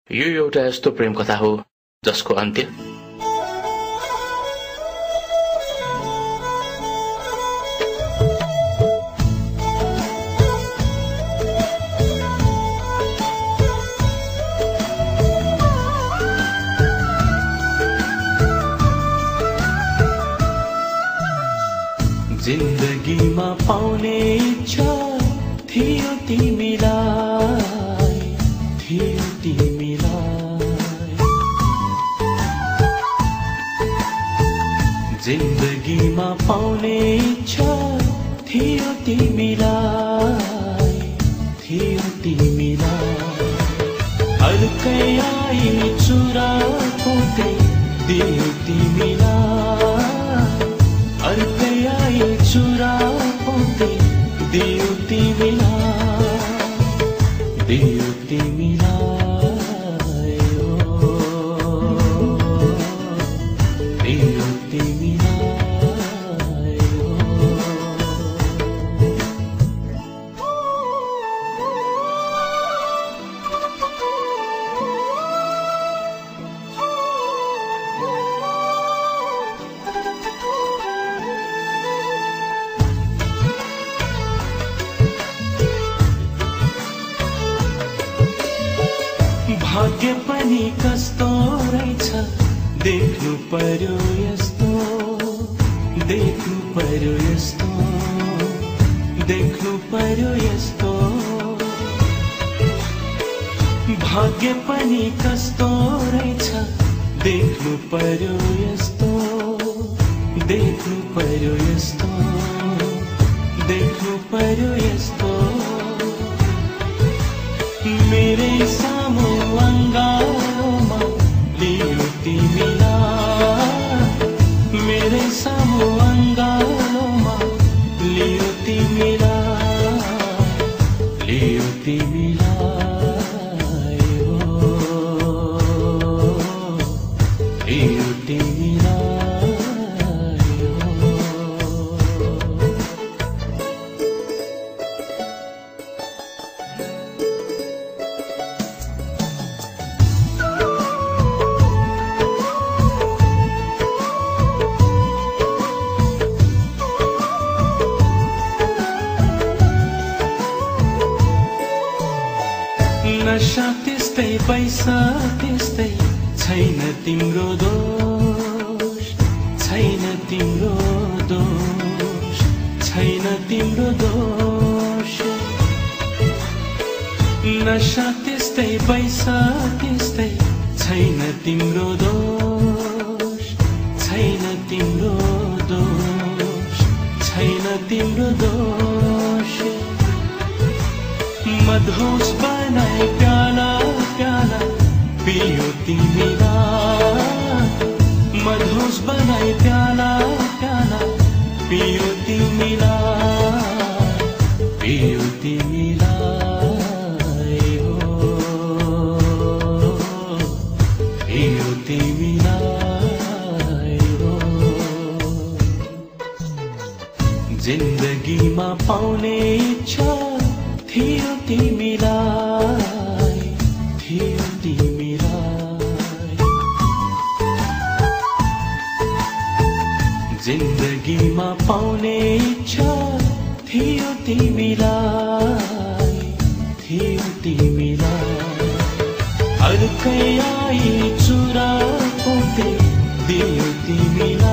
यो एउटा यस्तो प्रेम कथा हो जसको अन्त्य जिन्दगीमा पाउने इच्छा थियो तिमीलाई, थियो तिमीलाई। जिन्दगीमा पाउने इच्छा थियो तिमीलाई, थियो तिमीलाई। अर्कै आई चुरा पोते दियो तिमीलाई, अर्कै आई चुरा पोते दियो तिमीलाई, दियो तिमीलाई, ओ दियो तिमीलाई, भाग्य पनि कस्तो रहेछ देख्नु पर्यो यस्तो, देख्नु पर्यो यस्तो, देख्नु पर्यो यस्तो। भाग्य पनि कस्तो रहेछ देख्नु पर्यो यस्तो, देख्नु पर्यो यस्तो, देख्नु पर्यो यस्तो। मेरै सामु अङ्गालोमा लियो तिमीलाई, मेरै सामु अङ्गालोमा लियो तिमीलाई, लियो तिमीलाई, ओ लियो तिमीलाई, नशा त्यस्तै पैसा त्यस्तै छैन तिम्रो दोष, छैन तिम्रो दोष, छैन तिम्रो दोष। नशा त्यस्तै पैसा त्यस्तै छैन तिम्रो दोष, छैन तिम्रो दोष, छैन तिम्रो दोष। मधोस बनाए प्याला प्याला पियो तिमीलाई, मधोस बनाए प्याला प्याला पियो तिमीलाई, पियो तिमीलाई, ओ पियो तिमीलाई, ओ जिन्दगीमा पाउने इच्छा थियो तिमीलाई, थियो तिमीलाई। जिन्दगीमा पाउने इच्छा थियो तिमीलाई, थियो तिमीलाई। अर्कै आई चुरा पोते दियो तिमीलाई।